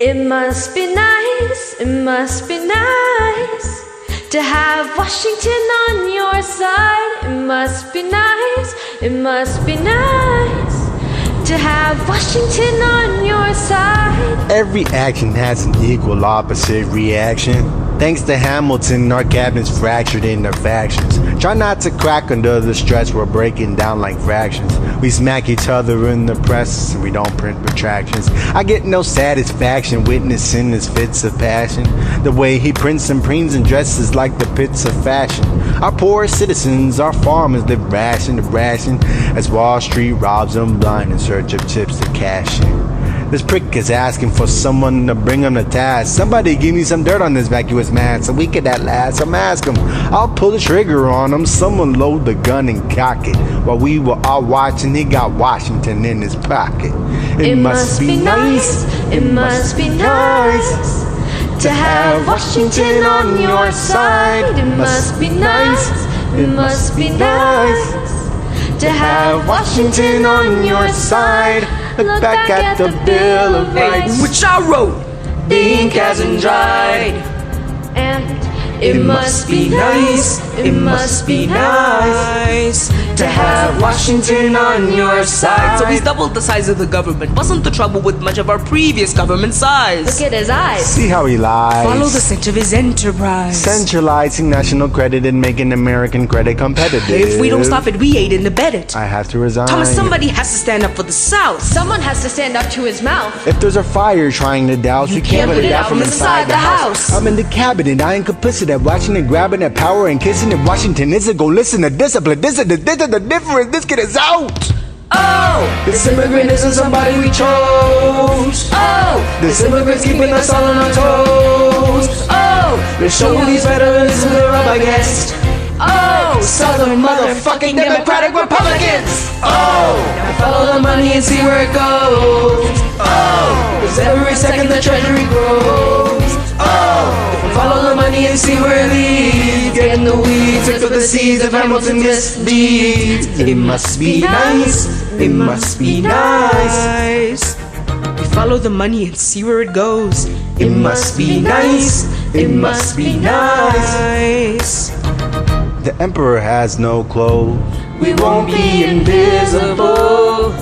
It must be nice, it must be nice to have Washington on your side. It must be nice, it must be nice to have Washington on your side. Every action has an equal opposite reaction. Thanks to Hamilton, our cabinet's fractured in their factions. Try not to crack under the stress, we're breaking down like fractions. We smack each other in the press, and we don't print retractions. I get no satisfaction witnessing his fits of passion. The way he prints and preens and dresses like the pits of fashion. Our poor citizens, our farmers live ration to ration, as Wall Street robs them blind in search of chips to cash in. This prick is asking for someone to bring him to task. Somebody give me some dirt on this vacuous man so we could at last unmask him. I'll pull the trigger on him, someone load the gun and cock it. While we were all watching, he got Washington in his pocket. It must be nice, it must be nice to have Washington on your side. It must be nice, it must be nice to have Washington on your side. Look back at the Bill of Rights, which I wrote. The ink hasn't dried. And it must be nice, it must be nice to have Washington on your side. So he's doubled the size of the government. Wasn't the trouble with much of our previous government size? Look at his eyes. See how he lies. Follow the scent of his enterprise. Centralizing national credit and making American credit competitive. If we don't stop it, we aid and abet it. I have to resign. Thomas, somebody has to stand up for the South. Someone has to stand up to his mouth. If there's a fire trying to douse, you can't put it out from inside the house. I'm in the cabinet, I ain't complicit at Washington grabbing that power and kissing it. Washington isn't go listen to discipline. This is the difference. This kid is out. Oh, this immigrant isn't somebody we chose. Oh, this immigrant's keeping us all on our toes. Oh, they're showing these veterans who they're up against. Oh, Southern motherfucking Democratic Republicans. Oh, now follow the money and see where it goes. Oh, 'cause every second the treasury grows. Oh, follow the money and see where it leads. Get in the weeds, look for the seeds of Hamilton misdeeds. It must be nice, it must be nice. We follow the money and see where it goes. It must be nice, it must be nice. The emperor has no clothes. We won't be invisible,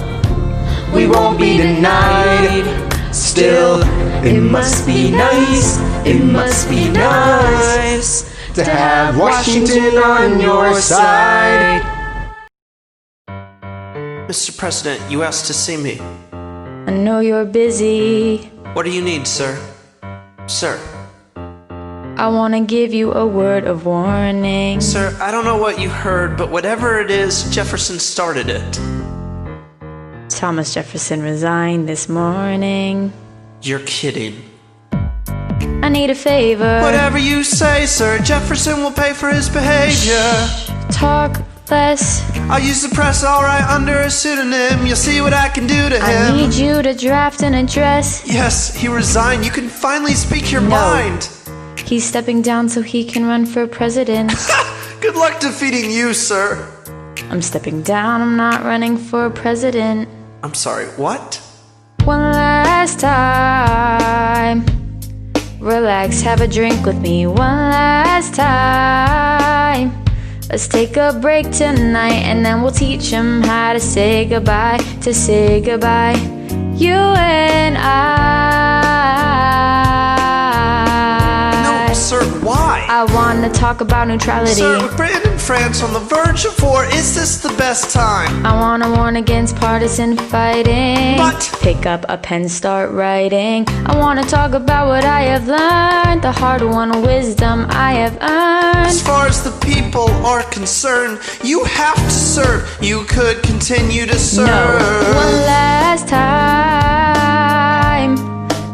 we won't be denied. Still, it must be nice, it must be nice to have Washington on your side. Mr. President, you asked to see me. I know you're busy. What do you need, sir? Sir. I want to give you a word of warning. Sir, I don't know what you heard, but whatever it is, Jefferson started it. Thomas Jefferson resigned this morning. You're kidding. I need a favor. Whatever you say, sir, Jefferson will pay for his behavior. Talk less. I'll use the press all right under a pseudonym. You'll see what I can do to him. I need you to draft an address. Yes, he resigned. You can finally speak your mind. He's stepping down so he can run for president. Good luck defeating you, sir. I'm stepping down, I'm not running for president. I'm sorry, what? One last time. Relax, have a drink with me one last time. Let's take a break tonight and then we'll teach him how to say goodbye. To say goodbye, you and I. No, sir, why? I want to talk about neutrality. Sir, with Britain and France on the verge of war, is this the best time? I want to warn against partisan fighting. But pick up a pen, start writing. I want to talk about what I have learned, the hard-won wisdom I have earned. as far as the people are concerned, you have to serve. You could continue to serve. No, one last time.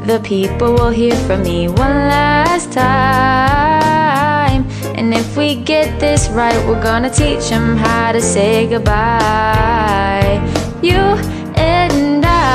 The people will hear from me one last time. And if we get this right, we're gonna teach them how to say goodbye. You and I.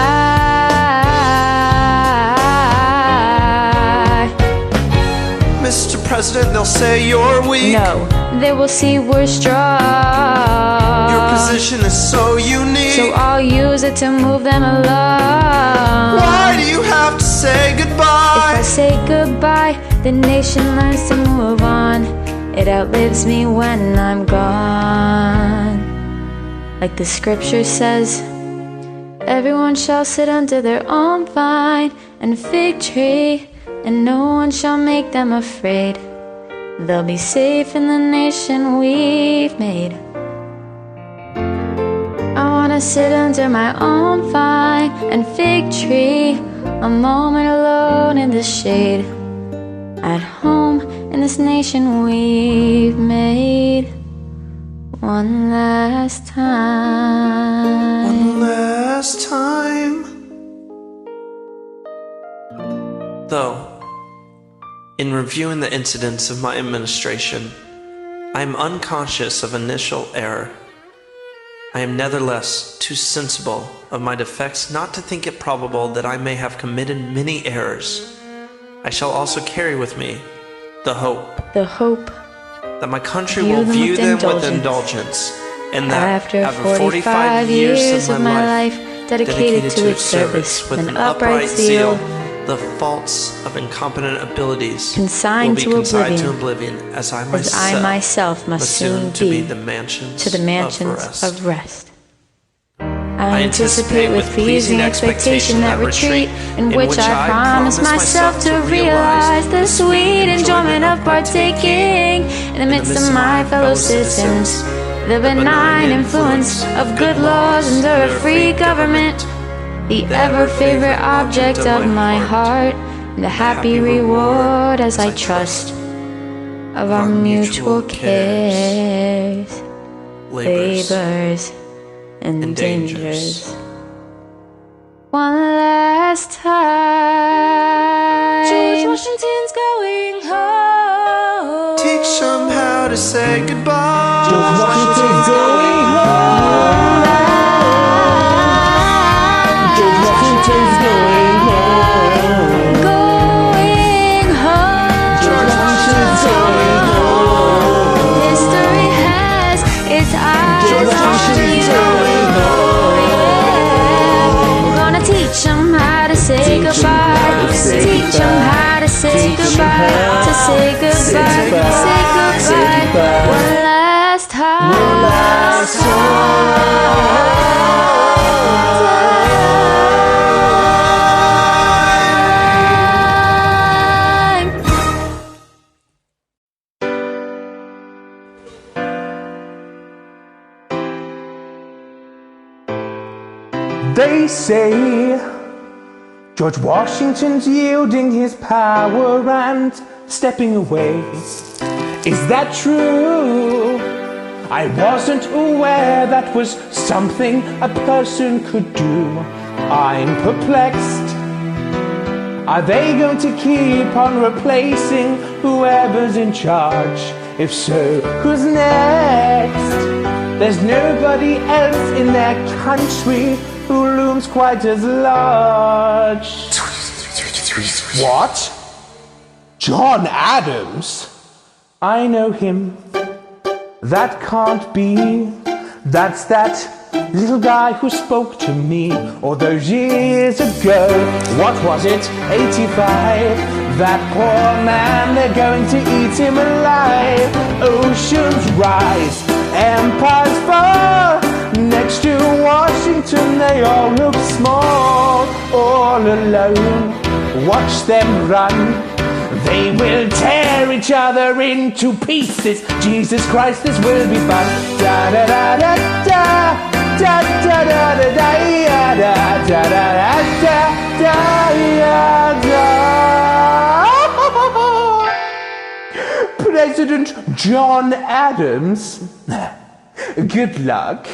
Mr. President, they'll say you're weak. No, they will see we're strong. Your position is so unique. So I'll use it to move them along. Why do you have to say If goodbye. I say goodbye, the nation learns to move on. It outlives me when I'm gone. Like the scripture says, everyone shall sit under their own vine and fig tree, and no one shall make them afraid. They'll be safe in the nation we've made. I wanna sit under my own vine and fig tree, a moment alone in the shade, at home in this nation we've made. One last time. One last time. Though, in reviewing the incidents of my administration, I am unconscious of initial error. I am nevertheless too sensible of my defects not to think it probable that I may have committed many errors. I shall also carry with me the hope that my country will view them with indulgence, and that after 45 years of my life dedicated to its service with an upright zeal, the faults of incompetent abilities consigned will be to consigned to oblivion, as I myself must soon to be the mansions to the mansions of rest. I anticipate with pleasing expectation that retreat in which I promise myself to realize the sweet enjoyment of partaking in the midst of my fellow citizens, the benign influence of good laws under a free government, the ever-favorite object of my heart, and the happy reward, as I trust, of our mutual cares, labors, and dangers. One last time. George Washington's going home. Teach them how to say goodbye. George Washington's going home. George Washington's going home. Going home. George Washington's going home. History has its eyes George on Washington's you. going We're gonna teach them how to say goodbye. Teach them how to say goodbye. To say goodbye. Say goodbye. One last time. One last They say George Washington's yielding his power and stepping away. Is that true? I wasn't aware that was something a person could do. I'm perplexed. Are they going to keep on replacing whoever's in charge? If so, who's next? There's nobody else in their country who looms quite as large. What? John Adams? I know him. That can't be. That's that little guy who spoke to me all those years ago. What was it? 85. That poor man, they're going to eat him alive. Oceans rise, empires fall. Next to Washington, they all look small. All alone, watch them run. They will tear each other into pieces. Jesus Christ, this will be fun. Da da da da da da da da da da da da da da da. President John Adams, good luck.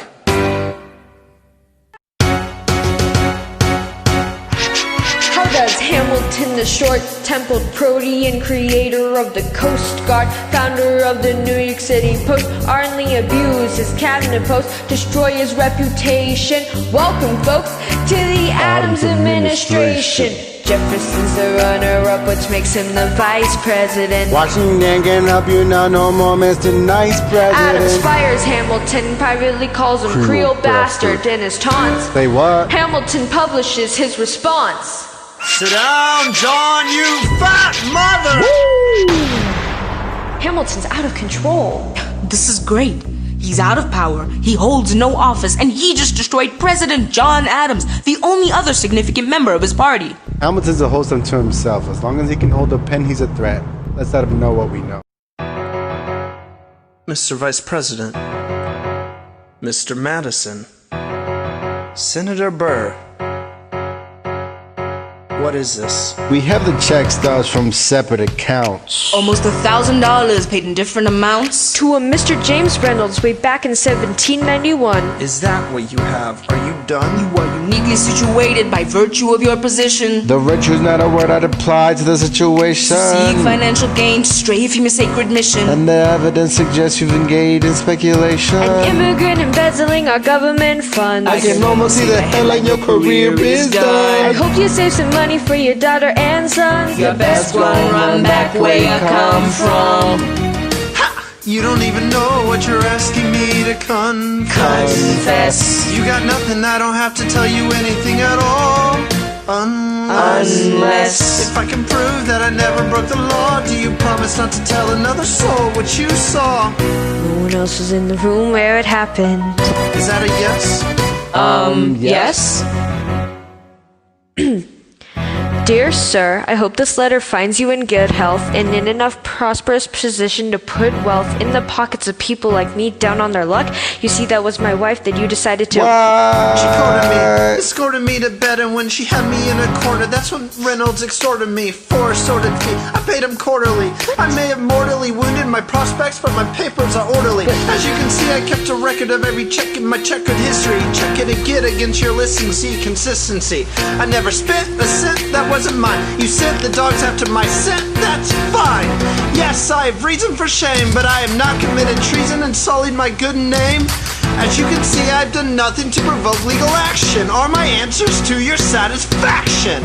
How does Hamilton, the short-tempered protean, creator of the Coast Guard, founder of the New York City Post, ardently abuse his cabinet post, destroy his reputation? Welcome, folks, to the Adams administration. Jefferson's the runner-up, which makes him the vice president. Washington can help you now, no more Mr. Nice President. Adams fires Hamilton, privately calls him Creole bastard in his taunts. Say what? Hamilton publishes his response. Sit down, John, you fat mother! Hamilton's out of control. This is great. He's out of power, he holds no office, and he just destroyed President John Adams, the only other significant member of his party. Hamilton's a wholesome to himself. As long as he can hold a pen, he's a threat. Let's let him know what we know. Mr. Vice President, Mr. Madison, Senator Burr. What is this? We have the check stubs from separate accounts. Almost $1,000 paid in different amounts. To a Mr. James Reynolds way back in 1791. Is that what you have? Are you done? You are uniquely situated by virtue of your position. The virtue is not a word I'd apply to the situation. Seek financial gain, stray from your sacred mission. And the evidence suggests you've engaged in speculation. An immigrant embezzling our government funds. I can almost see the headline, your career is done. I hope you save some money for your daughter and son. You best run back where you come from. You don't even know what you're asking me to Confess. You got nothing, I don't have to tell you anything at all. Unless if I can prove that I never broke the law, do you promise not to tell another soul what you saw? No one else was in the room where it happened. Is that a yes? Yes? Dear Sir, I hope this letter finds you in good health and in enough prosperous position to put wealth in the pockets of people like me down on their luck. You see, that was my wife that you decided to... She escorted me to bed, and when she had me in a corner, that's when Reynolds extorted me for a sordid fee. I paid him quarterly. I may have mortally wounded my prospects, but my papers are orderly. As you can see, I kept a record of every check in my checkered history. Check it again against your listing, see consistency. I never spent a cent that wasn't mine. You sent the dogs after my scent, that's fine. Yes, I have reason for shame, but I have not committed treason and sullied my good name. As you can see, I've done nothing to provoke legal action. Are my answers to your satisfaction?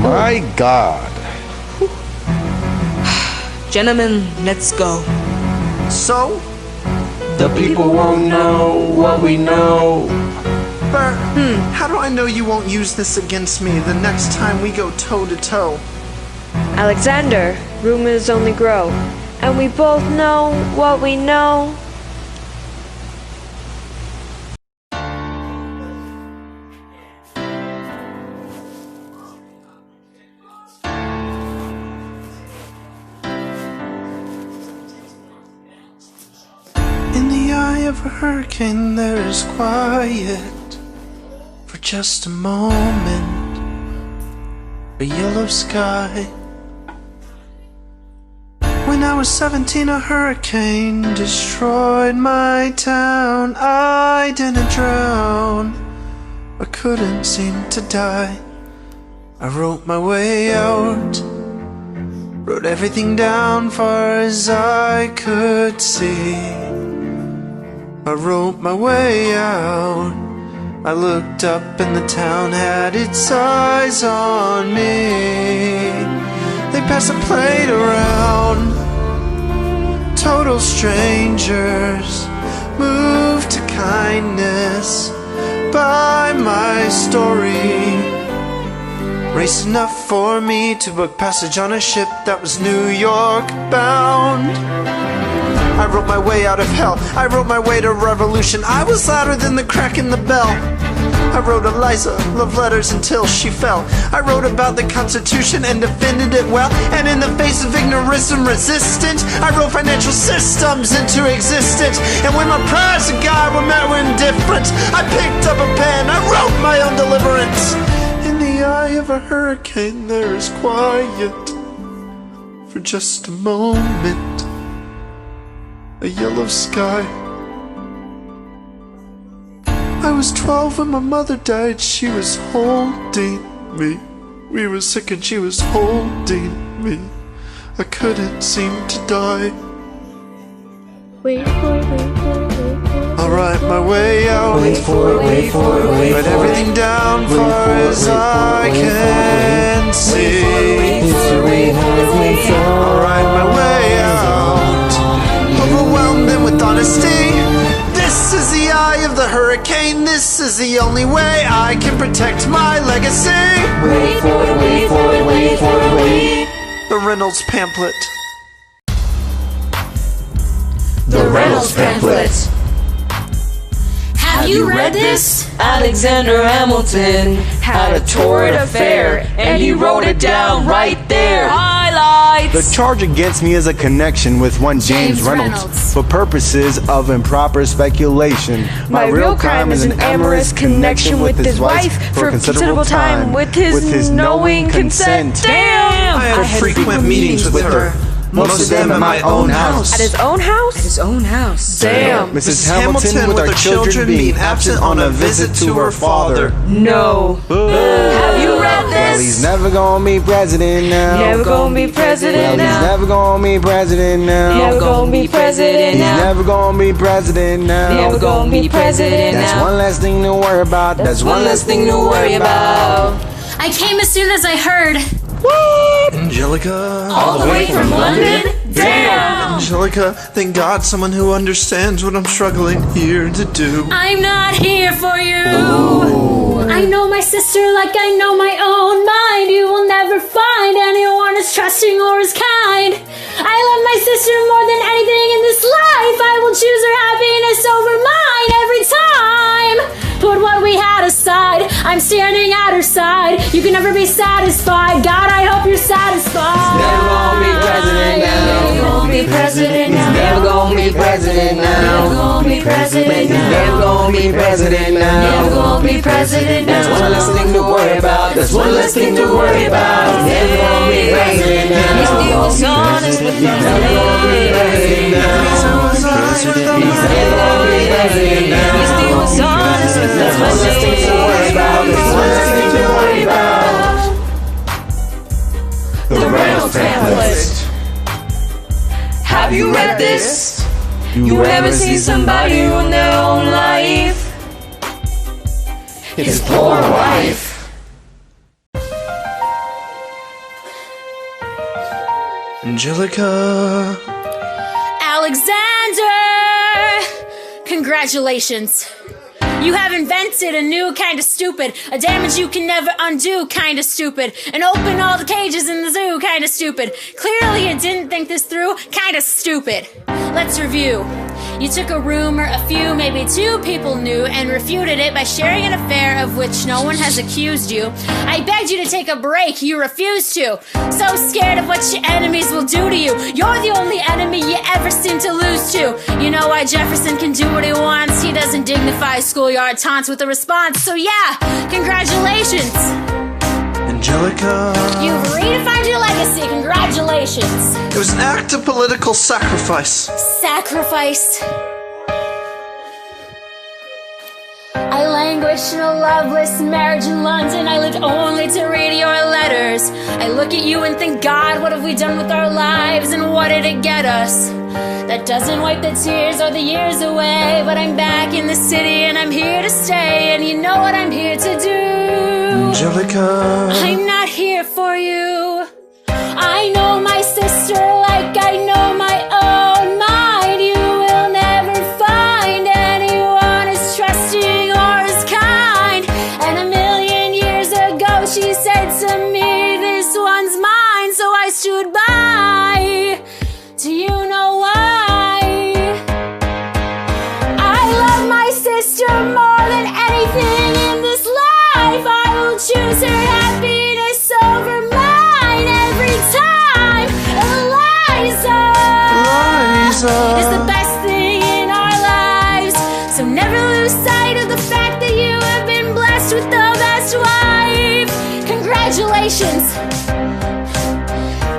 My God. Gentlemen, let's go. So? The people won't know what we know. Burr, how do I know you won't use this against me the next time we go toe-to-toe? Alexander, rumors only grow, and we both know what we know. In the eye of a hurricane there is quiet for just a moment, a yellow sky. When I was 17, a hurricane destroyed my town. I didn't drown, I couldn't seem to die. I wrote my way out, wrote everything down far as I could see. I wrote my way out. I looked up and the town had its eyes on me. They passed a plate around. Total strangers moved to kindness by my story. Race enough for me to book passage on a ship that was New York bound. I wrote my way out of hell, I wrote my way to revolution. I was louder than the crack in the bell. I wrote Eliza love letters until she fell. I wrote about the Constitution and defended it well. And in the face of ignorance and resistance, I wrote financial systems into existence. And when my prayers to God were met with indifference, I picked up a pen, I wrote my own deliverance. In the eye of a hurricane there is quiet for just a moment, a yellow sky. I was 12 when my mother died. She was holding me. We were sick and she was holding me. I couldn't seem to die. Wait for it, wait for it, wait for it. I'll write my way out. Wait for it, wait for it, wait for it. Write everything down far as I can see. I'll write my way out, overwhelmed and with honesty. This is the eye of of the hurricane. This is the only way I can protect my legacy. Wait for it, wait for it, wait for it, wait. The Reynolds pamphlet. The Reynolds pamphlet. Have you read this? Alexander Hamilton had a torrid affair, and he wrote it down right there. Highlights! The charge against me is a connection with one James Reynolds for purposes of improper speculation. My real crime is an amorous connection with his wife for a considerable time with his knowing consent. Damn! I had frequent meetings with her. Most of them at my own house. At his own house? His own house. Damn. Mrs. Hamilton with our children being absent on a visit to her father. No. Have you read this? Well, he's never gonna be president now. Never gonna be president Well, he's now. never gonna be president now. Never gonna be president He's now. never gonna be president now. Never gonna be president That's now. one less thing to worry about. That's one less thing to worry about. I came as soon as I heard. Angelica. All the way from London? Damn! Angelica, thank God someone who understands what I'm struggling here to do. I'm not here for you. I know my sister like I know my own mind. You will never find anyone as trusting or as kind. I love my sister more than anything in this life. I will choose her happiness over mine every time. Put what we had aside. I'm standing at her side. You can never be satisfied. God, I hope you're satisfied. Never gonna be president now. Never gonna be president now. Never gonna be president now. Never gonna be president now. Never gonna be president now. Never gonna be president now. That's one less thing to worry about. That's one less thing to worry about. Never gonna be president now. He still was honest with them. Never gonna be president now. He still was honest with them. Never gonna be president now. He still was honest with That's one less thing to worry about. That's one less thing to worry about. The Reynolds pamphlet. Have you read this? You ever see somebody ruin their own life? His poor wife. Angelica. Alexander! Congratulations. You have invented a new kind of stupid, a damage you can never undo kind of stupid, and open all the cages in the zoo kind of stupid. Clearly you didn't think this through, kind of stupid. Let's review. You took a rumor a few, maybe two people knew, and refuted it by sharing an affair of which no one has accused you. I begged you to take a break, you refused to. So scared of what your enemies will do to you. You're the only enemy you ever seem to lose to. You know why Jefferson can do what he wants. He doesn't dignify schoolyard taunts with a response. So yeah, congratulations. Angelica. You've redefined your legacy. Congratulations. It was an act of political sacrifice. Sacrifice. I languished in a loveless marriage in London. I lived only to read your letters. I look at you and think, God, what have we done with our lives, and what did it get us? That doesn't wipe the tears or the years away, but I'm back in the city and I'm here to stay, and you know what I'm here to do. Angelica. I'm not here for you. I know my sister like I know my own mind. You will never find anyone as trusting or as kind. And a million years ago she said to me, this one's mine, so I stood by. Do you know why? I love my sister more than anything in this life. I will choose her happiness over mine every time. Eliza is the best thing in our lives. So never lose sight of the fact that you have been blessed with the best wife. Congratulations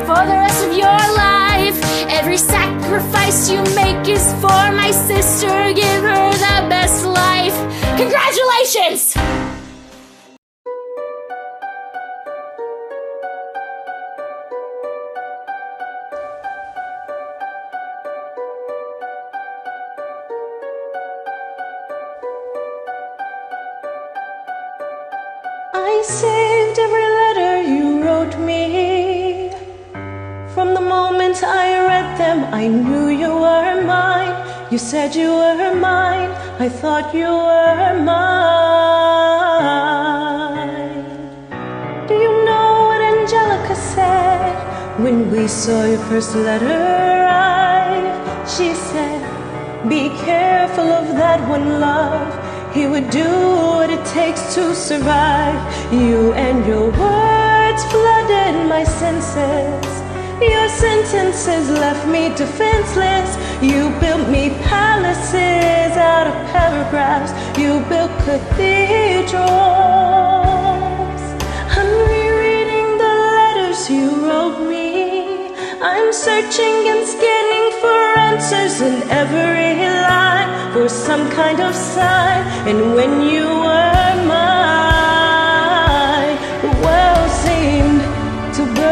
for the rest of your life. Every sacrifice you make is for my sister. Give her the best life. Congratulations! I saved every letter you wrote me. From the moment I read them, I knew you were mine. You said you were mine. I thought you were mine. Do you know what Angelica said when we saw your first letter arrive? She said, be careful of that one, love. He would do what it takes to survive. You and your words flooded my senses. Your sentences left me defenseless. You built me palaces out of paragraphs. You built cathedrals. I'm rereading the letters you wrote me. I'm searching and scanning for answers in every line, for some kind of sign. And when you were mine, the world seemed to burn.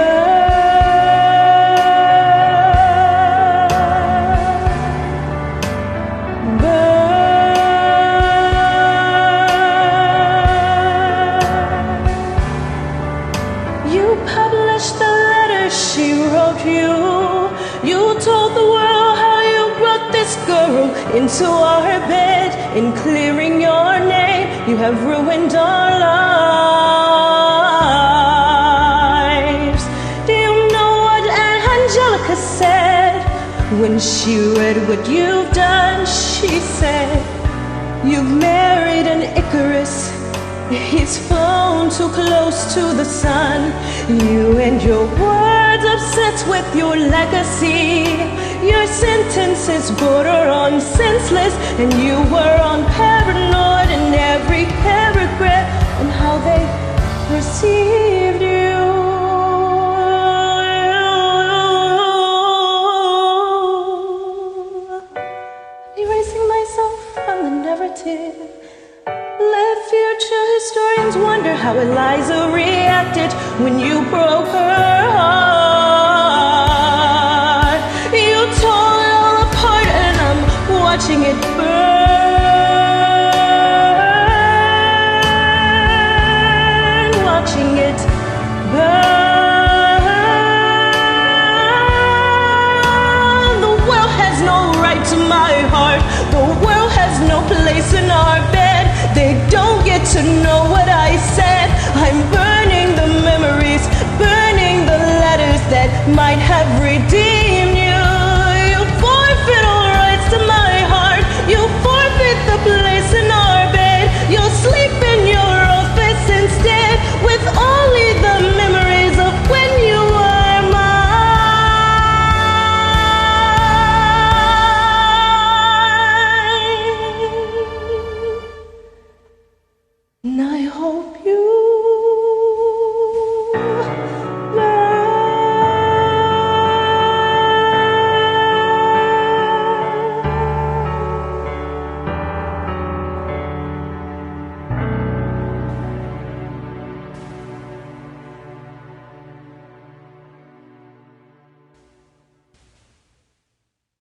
You published the letters she wrote you. You told the world how you brought this girl into our bed. In clearing your name, you have ruined our lives. Do you know what Angelica said when she read what you've done? She said, you've married an Icarus. He's flown too close to the sun. You and your words obsessed with your legacy. Your sentences border on senseless, and you were on paranoid in every paragraph on how they perceived you. Erasing myself from the narrative. Let future historians wonder how Eliza reacted when you broke her heart. You tore it all apart and I'm watching it burn. Watching it burn. The world has no right to my heart. The world has no place in our bed. They don't get to know what I said. I'm burning the memories, burning the letters that might have redeemed